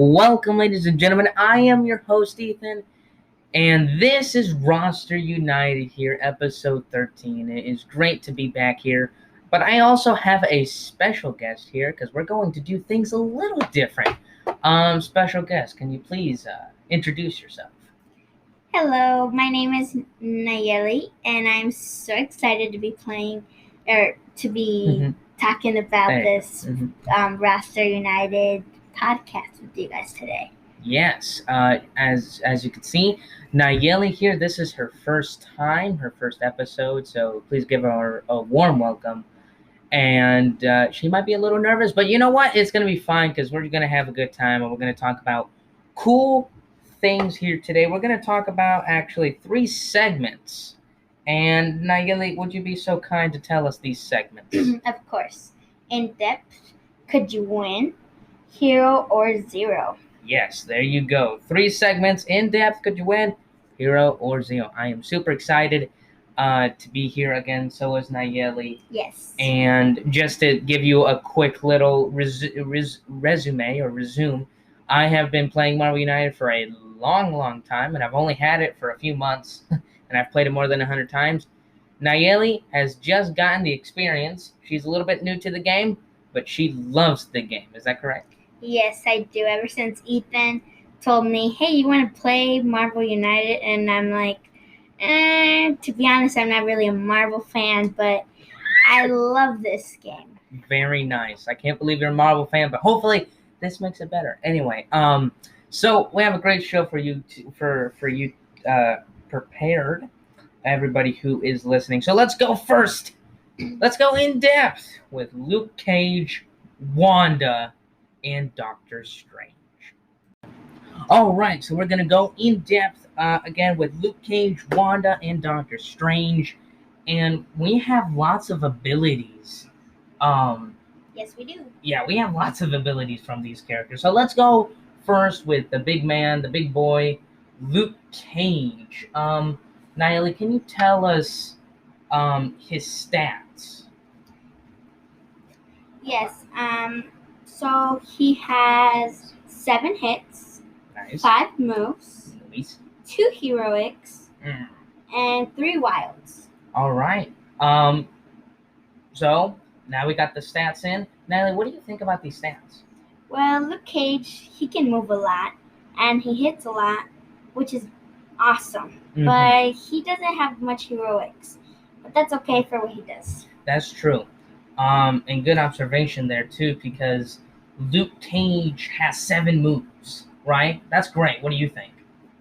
Welcome, ladies and gentlemen. I am your host, Ethan, and this is Roster United here, episode 13. It is great to be back here, but I also have a special guest here because we're going to do things a little different. Special guest, can you please introduce yourself? Hello, my name is Nayeli, and I'm so excited to be playing or to be talking about this Roster United podcast with you guys today. Yes, as you can see, Nayeli here. This is her first time, her first episode, so please give her a warm welcome. And she might be a little nervous, but you know what? It's going to be fine because we're going to have a good time and we're going to talk about cool things here today. We're going to talk about actually 3 segments. And Nayeli, would you be so kind to tell us these segments? Of course. In depth, could you win? Hero or zero? Yes, there you go. 3 segments. In depth, could you win? Hero or zero? I am super excited to be here again. So is Nayeli. Yes. And just to give you a quick little resume, I have been playing Marvel United for a long time, and I've only had it for a few months, and I've played it more than 100 times. Nayeli has just gotten the experience. She's a little bit new to the game, but she loves the game. Is that correct? Yes, I do. Ever since Ethan told me, hey, you want to play Marvel United? And I'm like, to be honest, I'm not really a Marvel fan, but I love this game. Very nice. I can't believe you're a Marvel fan, but hopefully this makes it better. Anyway, so we have a great show for you prepared. Everybody who is listening. So let's go first. Let's go in depth with Luke Cage, Wanda, and Doctor Strange. All right, so we're gonna go in depth again with Luke Cage, Wanda, and Doctor Strange, and we have lots of abilities. Yes, we do. Yeah, we have lots of abilities from these characters. So let's go first with the big man, the big boy, Luke Cage. Nayeli, can you tell us his stats? Yes. So he has 7 hits, Nice. 5 moves, Nice. 2 heroics, and 3 wilds. All right. So now we got the stats in. Nayeli, what do you think about these stats? Well, Luke Cage, he can move a lot, and he hits a lot, which is awesome. But he doesn't have much heroics. But that's okay for what he does. That's true. And good observation there, too, because Luke Cage has 7 moves, right? That's great. What do you think?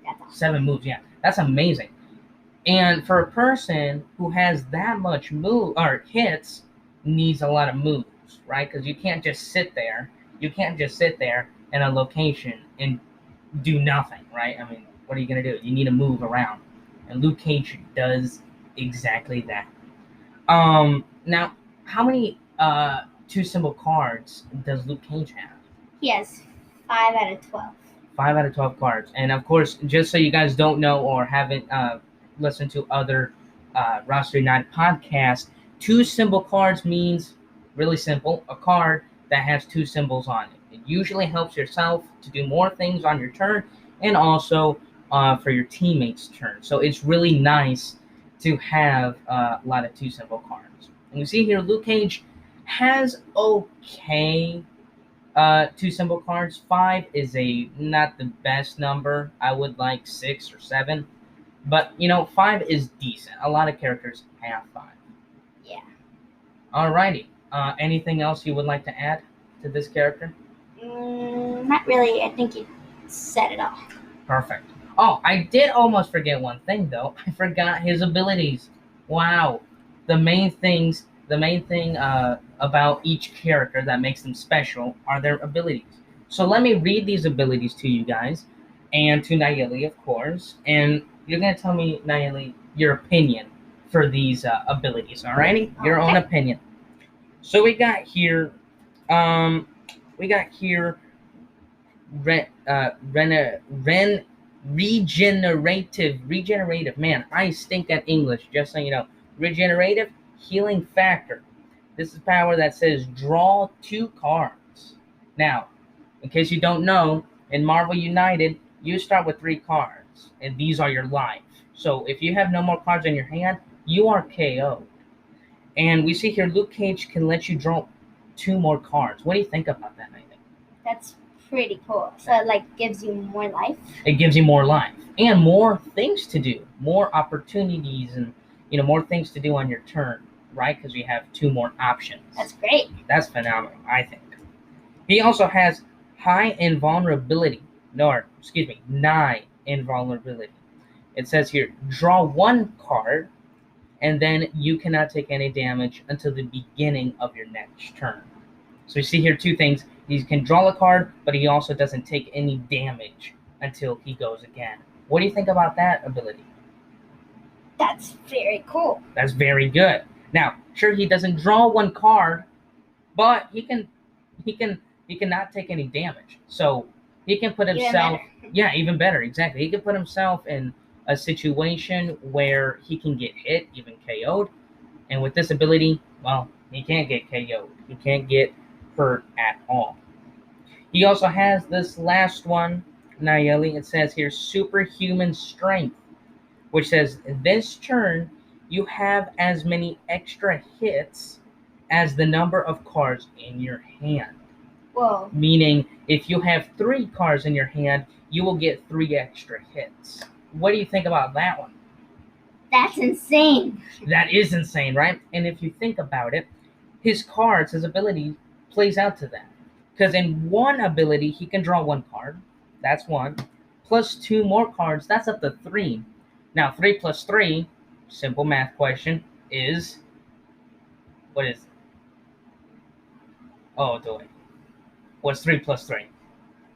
That's awesome. 7 moves, yeah. That's amazing. And for a person who has that much hits, needs a lot of moves, right? Because you can't just sit there. You can't just sit there in a location and do nothing, right? I mean, what are you going to do? You need to move around. And Luke Cage does exactly that. Now, how many 2 symbol cards does Luke Cage have? He has 5 out of 12. 5 out of 12 cards. And of course, just so you guys don't know or haven't listened to other Roster United podcasts, 2 symbol cards means, really simple, a card that has 2 symbols on it. It usually helps yourself to do more things on your turn and also for your teammates' turn. So it's really nice to have a lot of 2 symbol cards. And you see here, Luke Cage has okay 2 symbol cards. 5 is not the best number. I would like 6 or 7. But, 5 is decent. A lot of characters have 5. Yeah. Alrighty. Anything else you would like to add to this character? Not really. I think you said it all. Perfect. Oh, I did almost forget one thing, though. I forgot his abilities. Wow. The main thing about each character that makes them special are their abilities. So let me read these abilities to you guys, and to Nayeli, of course, and you're going to tell me, Nayeli, your opinion for these abilities, alrighty? Your own opinion. So we got here, regenerative. Man, I stink at English, just so you know. Regenerative healing factor. This is power that says draw 2 cards. Now, in case you don't know, In Marvel United, you start with 3 cards, and these are your life. So if you have no more cards in your hand, you are KO'd. And we see here Luke Cage can let you draw 2 more cards. What do you think about that, Nathan? That's pretty cool. So it like gives you more life. It gives you more life and more things to do, more opportunities, and more things to do on your turn, right? Because you have 2 more options. That's great. That's phenomenal, I think. He also has high invulnerability. No, excuse me, 9 invulnerability. It says here, draw 1 card, and then you cannot take any damage until the beginning of your next turn. So you see here 2 things. He can draw a card, but he also doesn't take any damage until he goes again. What do you think about that ability? That's very cool. That's very good. Now, sure, he doesn't draw 1 card, but he cannot take any damage. So he can put himself even better, exactly. He can put himself in a situation where he can get hit, even KO'd. And with this ability, well, he can't get KO'd. He can't get hurt at all. He also has this last one, Nayeli. It says here, superhuman strength, which says, this turn, you have as many extra hits as the number of cards in your hand. Whoa. Meaning, if you have 3 cards in your hand, you will get 3 extra hits. What do you think about that one? That's insane. That is insane, right? And if you think about it, his cards, his ability plays out to that. Because in one ability, he can draw 1 card. That's 1. Plus 2 more cards, that's up to 3. Now, 3 plus 3, simple math question, is... What is it? Oh, boy. What's 3 plus 3?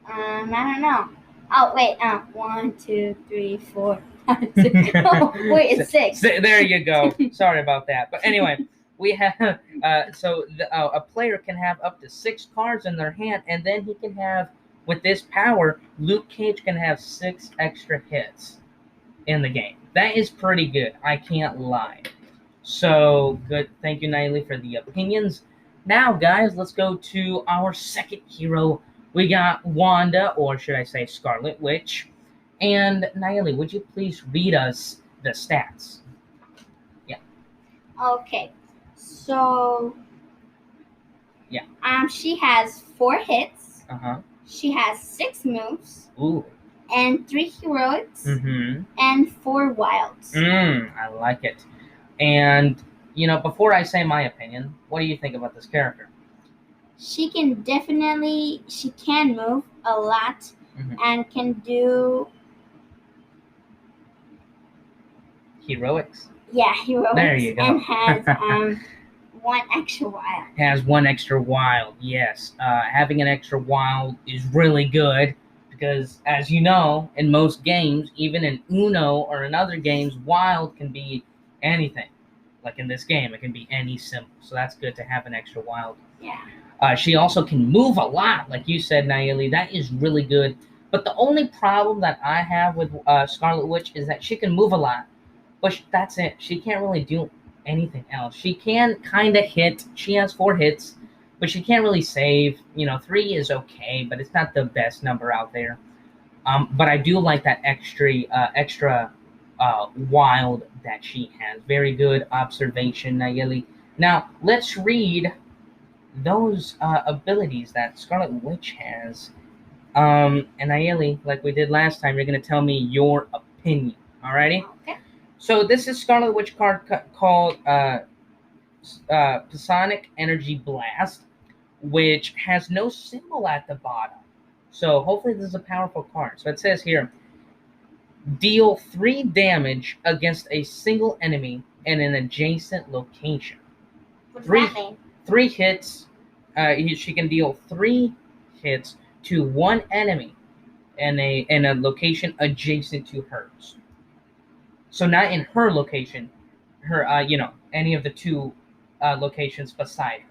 I don't know. Oh, wait. 1, 2, 3, 4, 5, 6. Oh, wait, it's 6. There you go. Sorry about that. But anyway, we have a player can have up to 6 cards in their hand, and then he can have, with this power, Luke Cage can have 6 extra hits in the game. That is pretty good. I can't lie. So good. Thank you, Nayeli, for the opinions. Now, guys, let's go to our second hero. We got Wanda, or should I say Scarlet Witch. And Nayeli, would you please read us the stats? Yeah. Okay. So, yeah. She has 4 hits. Uh-huh. She has 6 moves. Ooh. And 3 heroics. Mm-hmm. And 4 wilds. I like it. And, before I say my opinion, what do you think about this character? She can move a lot, and can do... Heroics? Yeah, heroics. There you go. And has 1 extra wild. Has 1 extra wild, yes. Having an extra wild is really good because, as you know, in most games, even in Uno or in other games, wild can be anything. Like in this game, it can be any symbol. So that's good to have an extra wild. Yeah. She also can move a lot, like you said, Nayeli. That is really good. But the only problem that I have with Scarlet Witch is that she can move a lot. But that's it. She can't really do anything else. She can kind of hit. She has 4 hits. But she can't really save. 3 is okay, but it's not the best number out there. But I do like that extra wild that she has. Very good observation, Nayeli. Now, let's read those abilities that Scarlet Witch has. And Nayeli, like we did last time, you're going to tell me your opinion. Alrighty? Okay. So this is Scarlet Witch card called Psionic Energy Blast, which has no symbol at the bottom. So hopefully this is a powerful card. So it says here, deal 3 damage against a single enemy in an adjacent location. What does that mean? 3 hits. She can deal 3 hits to 1 enemy in a location adjacent to hers. So not in her location, any of the 2 locations beside her.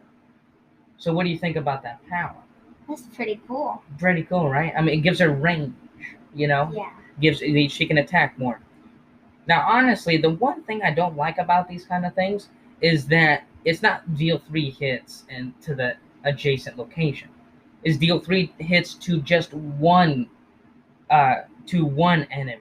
So what do you think about that power? That's pretty cool. Pretty cool, right? I mean, it gives her range. Yeah. She can attack more. Now, honestly, the one thing I don't like about these kind of things is that it's not deal 3 hits into the adjacent location. is deal 3 hits to just one enemy.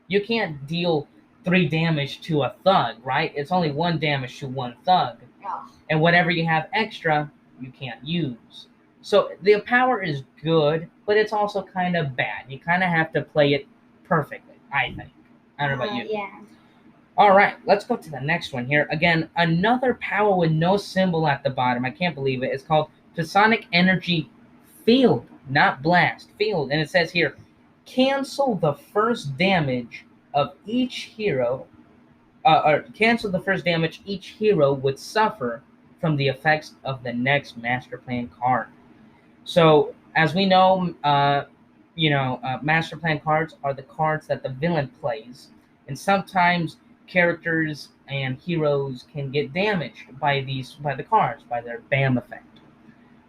You can't deal 3 damage to a thug, right? It's only 1 damage to one thug. Oh. And whatever you have extra, you can't use. So the power is good, but it's also kind of bad. You kind of have to play it perfectly, I think. I don't know about you. Yeah. All right, let's go to the next one here. Again, another power with no symbol at the bottom. I can't believe it. It's called Psionic Energy Field, not Blast. Field. And it says here, cancel the first damage of each hero, or cancel the first damage each hero would suffer from the effects of the next Master Plan card. So, as we know, Master Plan cards are the cards that the villain plays, and sometimes characters and heroes can get damaged by the cards, by their BAM effect.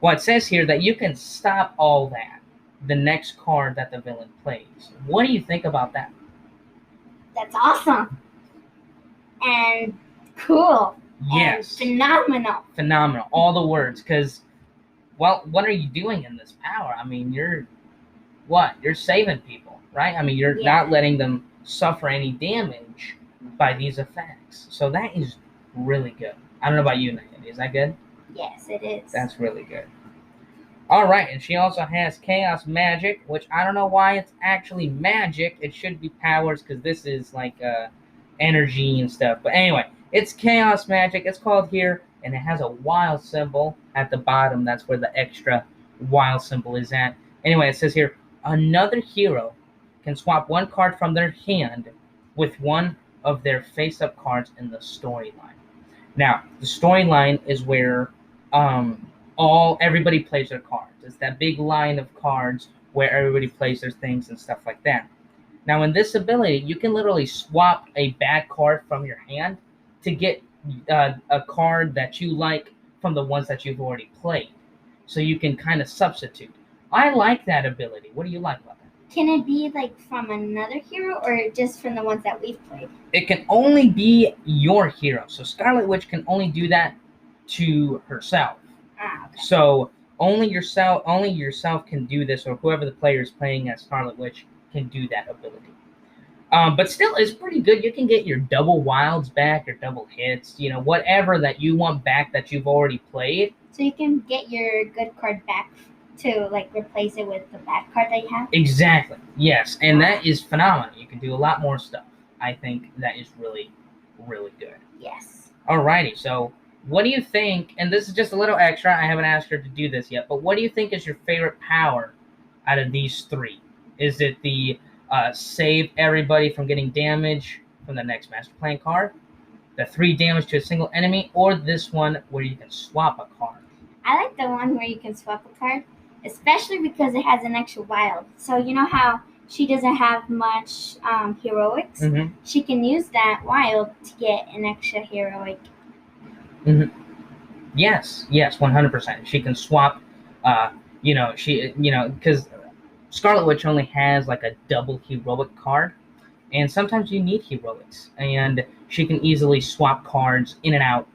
Well, it says here that you can stop all that the next card that the villain plays. What do you think about that? That's awesome. And cool. Yes. And phenomenal. Phenomenal. All the words, because, well, what are you doing in this power? I mean, you're saving people, right? I mean, you're not letting them suffer any damage by these effects. So that is really good. I don't know about you, Nayeli. Is that good? Yes, it is. That's really good. All right, and she also has Chaos Magic, which I don't know why it's actually magic. It should be powers, because this is like energy and stuff. But anyway, it's Chaos Magic. It's called here, and it has a wild symbol at the bottom. That's where the extra wild symbol is at. Anyway, it says here, another hero can swap one card from their hand with one of their face-up cards in the storyline. Now, the storyline is where everybody plays their cards. It's that big line of cards where everybody plays their things and stuff like that. Now, in this ability, you can literally swap a bad card from your hand to get a card that you like from the ones that you've already played. So you can kind of substitute. I like that ability. What do you like about that? Can it be like from another hero or just from the ones that we've played? It can only be your hero. So Scarlet Witch can only do that to herself. Okay. So only yourself can do this, or whoever the player is playing as Scarlet Witch can do that ability. But still, it's pretty good. You can get your double wilds back, your double hits, whatever that you want back that you've already played. So you can get your good card back to like replace it with the bad card that you have? Exactly. Yes, and that is phenomenal. You can do a lot more stuff. I think that is really, really good. Yes. Alrighty, so what do you think, and this is just a little extra, I haven't asked her to do this yet, but what do you think is your favorite power out of these 3? Is it the save everybody from getting damage from the next Master Plan card, the 3 damage to a single enemy, or this one where you can swap a card? I like the one where you can swap a card, especially because it has an extra wild. So you know how she doesn't have much heroics? Mm-hmm. She can use that wild to get an extra heroic. Mm-hmm. Yes, 100%. She can swap, because Scarlet Witch only has like a double heroic card, and sometimes you need heroics, and she can easily swap cards in and out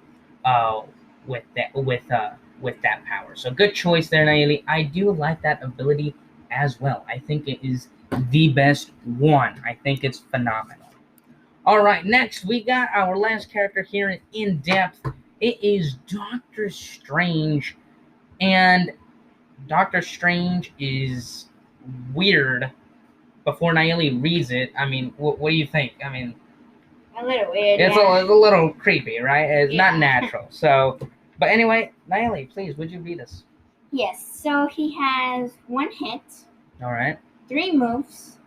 with that power. So good choice there, Nayeli. I do like that ability as well. I think it is the best one. I think it's phenomenal. All right, next we got our last character here in depth. It is Doctor Strange, and Doctor Strange is weird. Before Nayeli reads it, I mean, what do you think? I mean, a little weird. It's a little creepy, right? It's not natural. So, but anyway, Nayeli, please, would you read us? Yes. So he has 1 hit. All right. 3 moves.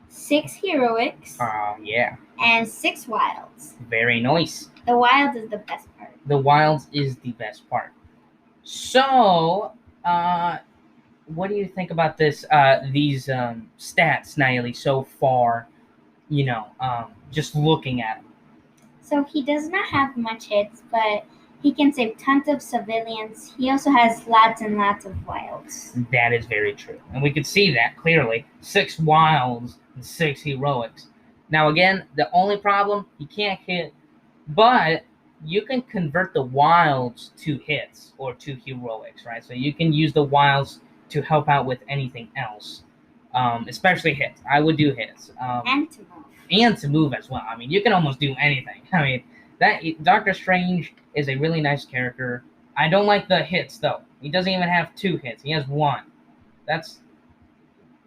6 heroics. Oh yeah. And 6 wilds. Very nice. The wild is the best part. The wilds is the best part. So, what do you think about these stats, Nayeli, so far? Just looking at them. So he does not have much hits, but he can save tons of civilians. He also has lots and lots of wilds. That is very true. And we could see that clearly. 6 wilds and 6 heroics. Now again, the only problem, he can't hit, but you can convert the wilds to hits or to heroics, right? So you can use the wilds to help out with anything else, especially hits. I would do hits. And to move. And to move as well. I mean, you can almost do anything. I mean, that Doctor Strange is a really nice character. I don't like the hits though. He doesn't even have 2 hits. He has 1. That's.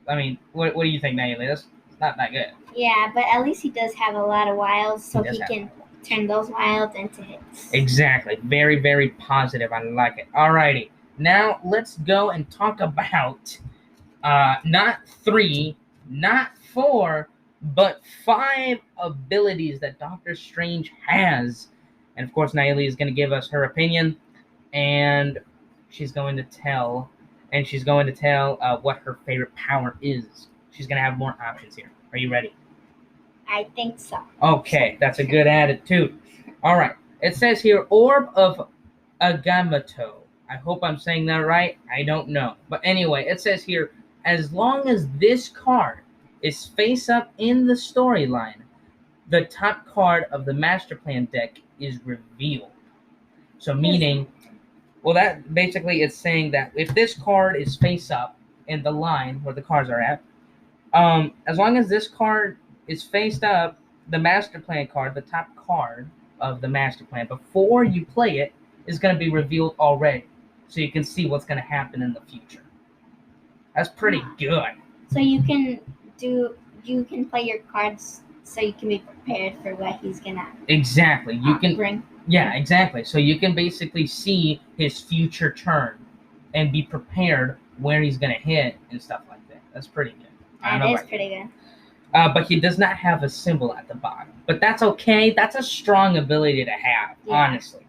I mean, what do you think, Naomi? That's not that good. Yeah, but at least he does have a lot of wilds, so he can turn those wilds into hits. Exactly. Very, very positive. I like it. Alrighty. Now let's go and talk about not 3, not 4, but 5 abilities that Doctor Strange has. And of course, Naomi is going to give us her opinion, and she's going to tell what her favorite power is. She's going to have more options here. Are you ready? I think so. Okay, that's a good attitude. All right. It says here, Orb of Agamotto. I hope I'm saying that right. I don't know. But anyway, it says here, as long as this card is face up in the storyline, the top card of the Master Plan deck is revealed. So meaning, well, that basically is saying that if this card is face up in the line where the cards are at, as long as this card is faced up, the Master Plan card, the top card of the Master Plan, before you play it, is going to be revealed already. So you can see what's going to happen in the future. That's pretty good. So you can play your cards so you can be prepared for what he's going to Exactly. You can bring. Yeah, exactly. So you can basically see his future turn and be prepared where he's going to hit and stuff like that. That's pretty good. That is pretty good. But he does not have a symbol at the bottom. But that's okay. That's a strong ability to have, honestly.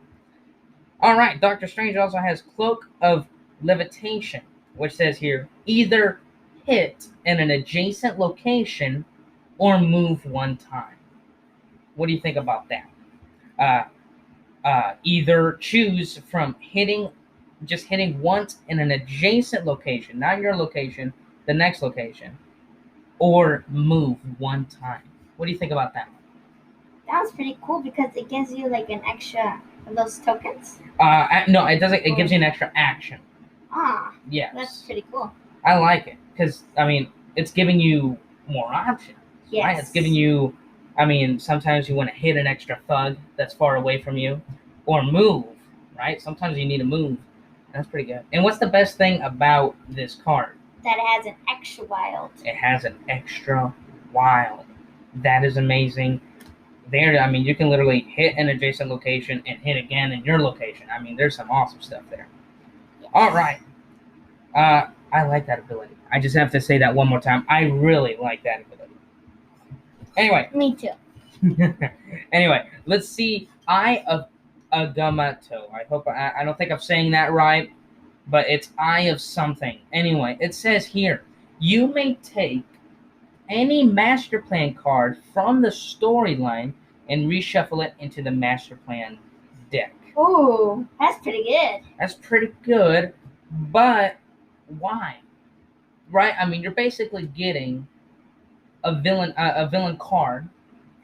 All right. Doctor Strange also has Cloak of Levitation, which says here, either hit in an adjacent location or move 1 time. What do you think about that? Either choose from hitting once in an adjacent location, not your location, the next location, or move 1 time. What do you think about that? That was pretty cool because it gives you like an extra of those tokens. No, it doesn't. It gives you an extra action. Yes. That's pretty cool. I like it because it's giving you more options. Yes. Right? It's giving you. Sometimes you want to hit an extra thug that's far away from you, or move. Right? Sometimes you need to move. That's pretty good. And what's the best thing about this card? That it has an extra wild. It has an extra wild. That is amazing. There, you can literally hit an adjacent location and hit again in your location. There's some awesome stuff there. Yes. All right. I like that ability. I just have to say that one more time. I really like that ability. Anyway. Me too. Anyway, let's see. Eye of Agamotto. I hope I don't think I'm saying that right, but it's Eye of something. Anyway, it says here, you may take any Master Plan card from the storyline and reshuffle it into the Master Plan deck. Ooh, that's pretty good. That's pretty good, but why? Right? You're basically getting a villain card,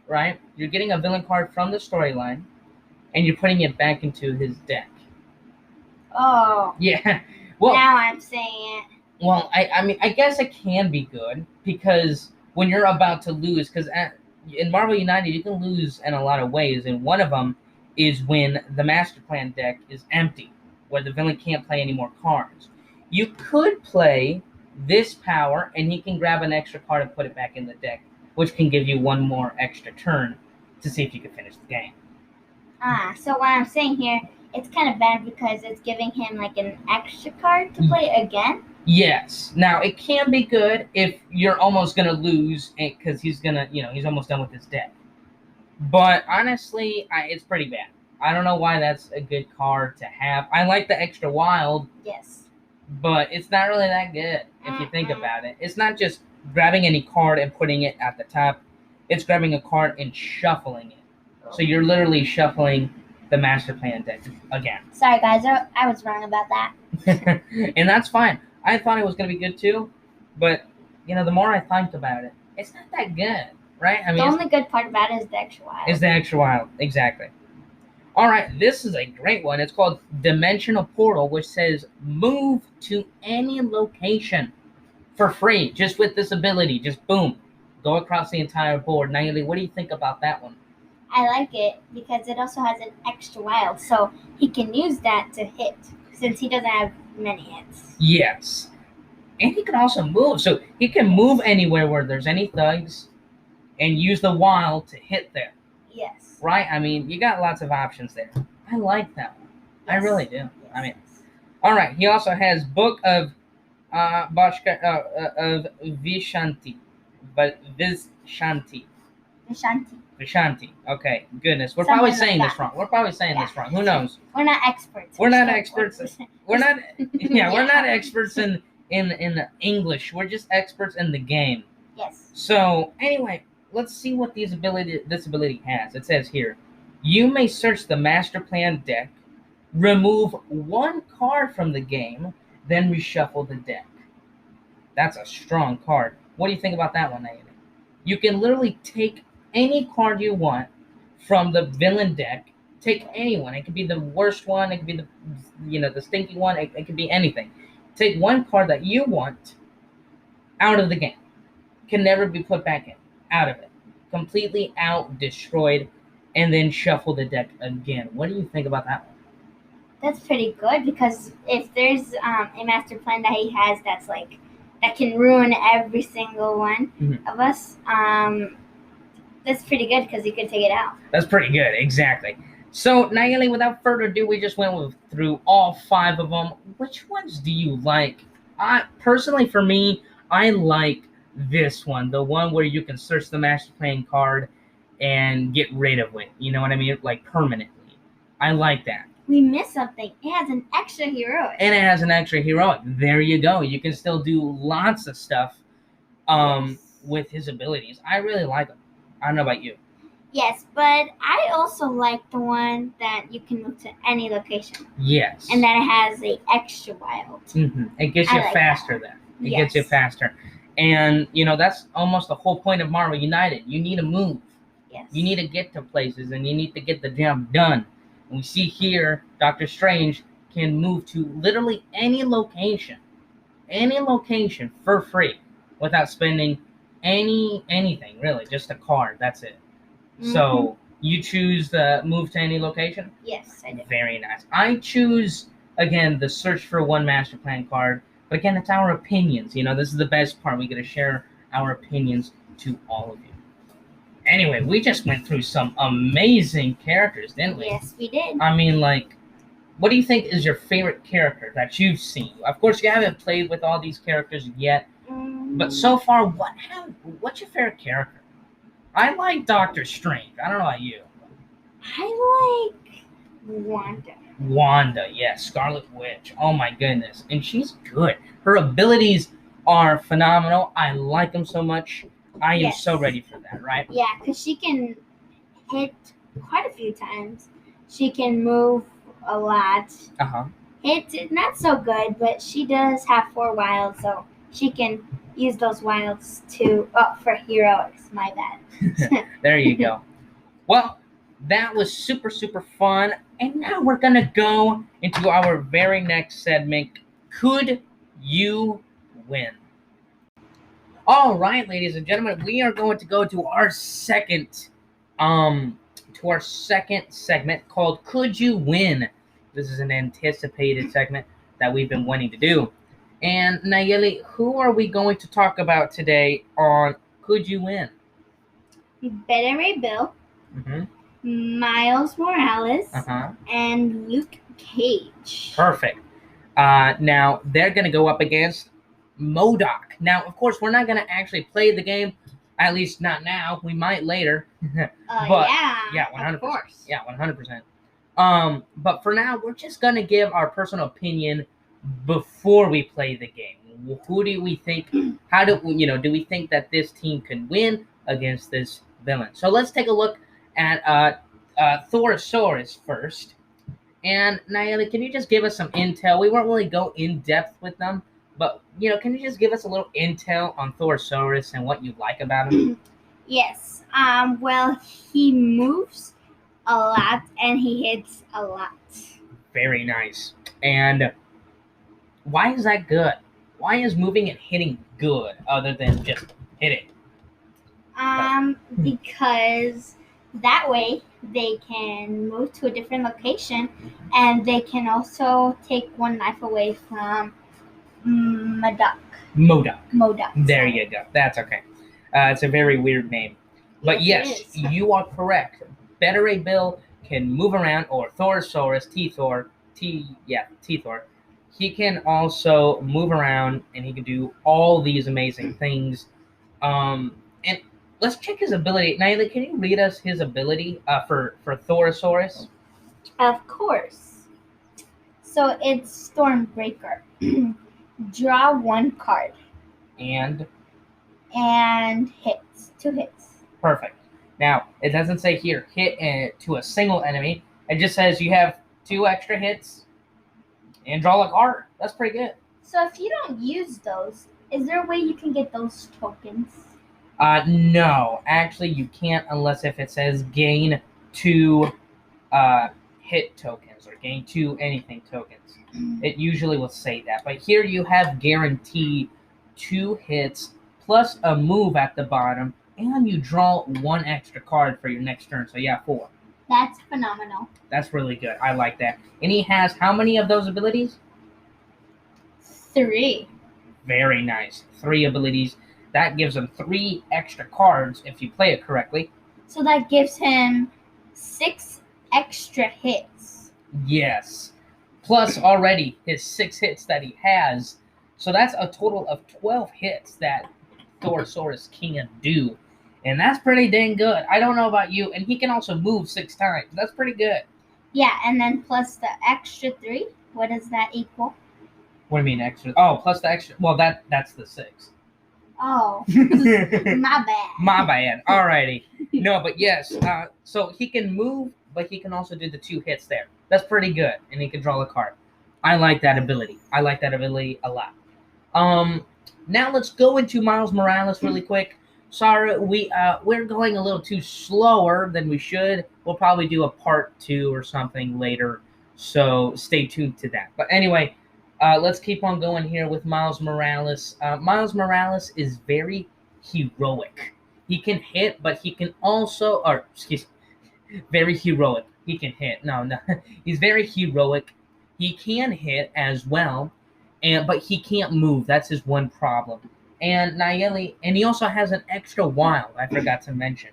right? You're getting a villain card from the storyline, and you're putting it back into his deck. Oh. Yeah. Well, now I'm saying it. Well, I guess it can be good because when you're about to lose, because in Marvel United you can lose in a lot of ways, and one of them is when the Master Plan deck is empty, where the villain can't play any more cards. You could play this power, and he can grab an extra card and put it back in the deck, which can give you 1 more extra turn to see if you can finish the game. So what I'm saying here, it's kind of bad because it's giving him like an extra card to play again. Yes. Now, it can be good if you're almost going to lose because he's almost done with his deck. But honestly, it's pretty bad. I don't know why that's a good card to have. I like the extra wild. Yes. But it's not really that good if you think about it. It's not just grabbing any card and putting it at the top. It's grabbing a card and shuffling it. So you're literally shuffling the Master Plan deck again. Sorry, guys. I was wrong about that. And that's fine. I thought it was going to be good, too. But, the more I think about it, it's not that good, right? The only good part about it is the extra wild. Is the extra wild, exactly. All right, this is a great one. It's called Dimensional Portal, which says move to any location for free, just with this ability. Just boom, go across the entire board. Nayeli, what do you think about that one? I like it because it also has an extra wild, so he can use that to hit since he doesn't have many hits. Yes. And he can also move, so he can move anywhere where there's any thugs and use the wild to hit them. Yes. Right? I mean, you got lots of options there. I like that one. Yes. I really do. Yes. I mean, all right. He also has Book of Vishanti. But Vishanti. Okay, goodness. We're probably saying this wrong. Who knows? We're not experts. We're not experts. We're not we're not experts in English. We're just experts in the game. Yes. So anyway, let's see what this ability has. It says here, you may search the master plan deck, remove one card from the game, then reshuffle the deck. That's a strong card. What do you think about that one, Naomi? You can literally take any card you want from the villain deck. Take anyone. It could be the worst one. It could be the stinky one. It could be anything. Take one card that you want out of the game. Can never be put back in. Out of it. Completely out, destroyed, and then shuffle the deck again. What do you think about that one? That's pretty good because if there's a master plan that he has that can ruin every single one of us, that's pretty good because you can take it out. That's pretty good, exactly. So, Nayeli, without further ado, we just went through all 5 of them. Which ones do you like? Personally, for me, I like this one, the one where you can search the master plan card and get rid of it. You know what I mean? Like permanently. I like that. We missed something. It has an extra heroic. And it has an extra heroic. There you go. You can still do lots of stuff with his abilities. I really like him. I don't know about you. Yes, but I also like the one that you can move to any location. Yes. And that it has an extra wild. Mm-hmm. It gets you faster then. It gets you faster. And, that's almost the whole point of Marvel United. You need to move. Yes. You need to get to places, and you need to get the job done. And we see here, Doctor Strange can move to literally any location for free without spending anything, really, just a card. That's it. Mm-hmm. So you choose the move to any location? Yes, I do. Very nice. I choose, again, the search for one master plan card. But again, it's our opinions. This is the best part. We get to share our opinions to all of you. Anyway, we just went through some amazing characters, didn't we? Yes, we did. I mean, what do you think is your favorite character that you've seen? Of course, you haven't played with all these characters yet. But so far, what's your favorite character? I like Doctor Strange. I don't know about you. I like Wanda. Wanda, yes, Scarlet Witch. Oh my goodness. And she's good. Her abilities are phenomenal. I like them so much. I am so ready for that, right? Yeah, because she can hit quite a few times. She can move a lot. Hit not so good, but she does have 4 wilds, so she can use those wilds for heroics. My bad. There you go. Well, that was super, super fun. And now we're going to go into our very next segment. Could you win? All right, ladies and gentlemen, we are going to go to our second segment called Could You Win? This is an anticipated segment that we've been wanting to do. And Nayeli, who are we going to talk about today on Could You Win? Beta Ray Bill, Miles Morales, and Luke Cage. Perfect. Now, they're going to go up against MODOK. Now, of course, we're not going to actually play the game, at least not now. We might later. Yeah, 100%. Of course. Yeah, 100%. But for now, we're just going to give our personal opinion before we play the game. Who do we think, do we think that this team could win against this villain? So let's take a look at Thorosaurus first. And Nayeli, can you just give us some intel? We won't really go in depth with them, but can you just give us a little intel on Thorosaurus and what you like about him? Yes. Well, he moves a lot, and he hits a lot. Very nice. And why is that good? Why is moving and hitting good other than just hitting? Because that way they can move to a different location, and they can also take one life away from Modok. There you go. That's okay. It's a very weird name. But yes, you are correct. Betteray Bill can move around, or Thorosaurus, T-Thor. He can also move around, and he can do all these amazing things. And let's check his ability. Naila, can you read us his ability for Thorosaurus? Of course. So it's Stormbreaker. Draw one card. And hits. 2 hits. Perfect. Now, it doesn't say here, hit to a single enemy. It just says you have 2 extra hits and draw a card. That's pretty good. So if you don't use those, is there a way you can get those tokens? No. Actually, you can't unless if it says gain 2 hit tokens or gain 2 anything tokens. It usually will say that. But here you have guaranteed 2 hits plus a move at the bottom, and you draw 1 extra card for your next turn. So yeah, 4. That's phenomenal. That's really good. I like that. And he has how many of those abilities? 3. Very nice. 3 abilities. That gives him 3 extra cards if you play it correctly. So that gives him 6 extra hits. Yes. Plus already his 6 hits that he has. So that's a total of 12 hits that Thorosaurus can do. And that's pretty dang good. I don't know about you. And he can also move 6 times. That's pretty good. Yeah, and then plus the extra 3. What does that equal? What do you mean extra? Oh, plus the extra. Well, that's the 6. Oh, my bad. My bad. Alrighty. No, but yes. So he can move, but he can also do the 2 hits there. That's pretty good. And he can draw a card. I like that ability. I like that ability a lot. Now let's go into Miles Morales really quick. Sorry, we're going a little too slower than we should. We'll probably do a part 2 or something later. So stay tuned to that. But anyway, let's keep on going here with Miles Morales. Miles Morales is very heroic. He can hit, but he can also, very heroic. He can hit. No, he's very heroic. He can hit as well, but he can't move. That's his one problem. And Nayeli, and he also has an extra wild. I forgot to mention.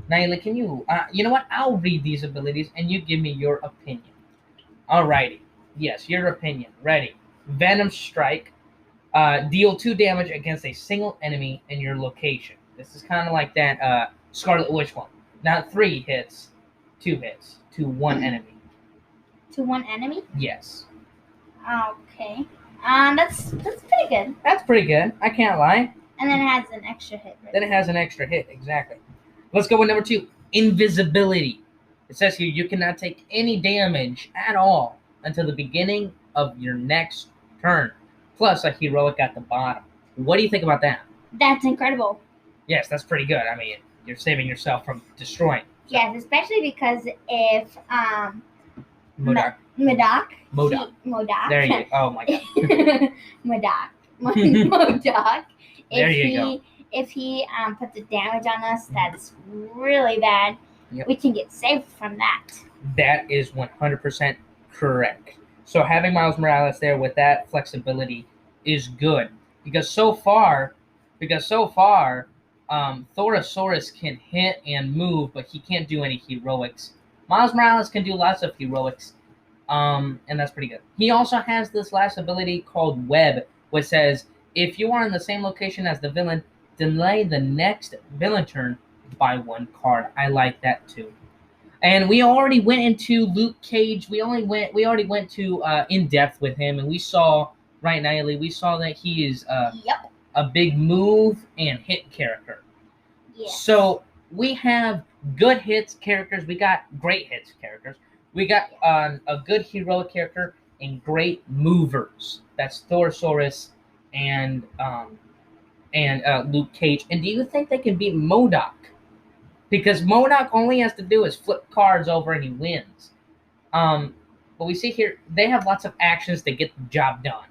Nayeli, can you? You know what? I'll read these abilities, and you give me your opinion. Alrighty. Yes, your opinion. Ready. Venom Strike. Deal 2 damage against a single enemy in your location. This is kind of like that Scarlet Witch one. Not 3 hits, 2 hits to 1 enemy. To 1 enemy? Yes. Okay. That's pretty good. That's pretty good. I can't lie. And then it has an extra hit. Right? Then it has an extra hit. Exactly. Let's go with number 2. Invisibility. It says here you cannot take any damage at all until the beginning of your next turn. Plus a heroic at the bottom. What do you think about that? That's incredible. Yes, that's pretty good. I mean, you're saving yourself from destroying. So. Yes, especially because if Modok. There you go. Oh my god. Modok. There you go. If he puts the damage on us, that's really bad. Yep. We can get saved from that. That is 100% correct. So having Miles Morales there with that flexibility is good because so far, Thorosaurus can hit and move, but he can't do any heroics. Miles Morales can do lots of heroics, and that's pretty good. He also has this last ability called Web, which says if you are in the same location as the villain, delay the next villain turn by 1 card. I like that too. And we already went into Luke Cage. We already went to in depth with him, and we saw right now, we saw that he is a big move and hit character. Yes. So we have good hits characters. We got great hits characters. We got a good heroic character and great movers. That's Thorosaurus and Luke Cage. And do you think they can beat Modok? because Modoc only has to do is flip cards over and he wins. But we see here they have lots of actions to get the job done,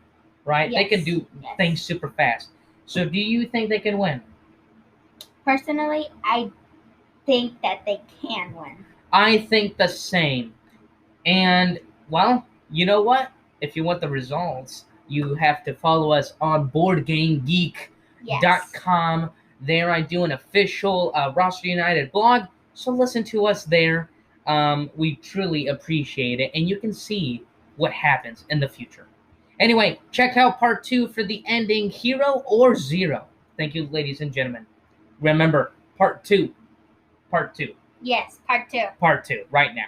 right? They can do things super fast. So do you think they can win? Personally, I think that they can win. I think the same. And, well, you know what? If you want the results, you have to follow us on BoardGameGeek.com. There I do an official Roster United blog, so listen to us there. We truly appreciate it, and you can see what happens in the future. Anyway, check out part 2 for the ending, Hero or Zero. Thank you, ladies and gentlemen. Remember, part 2. Part 2. Yes, part 2. Part 2, right now.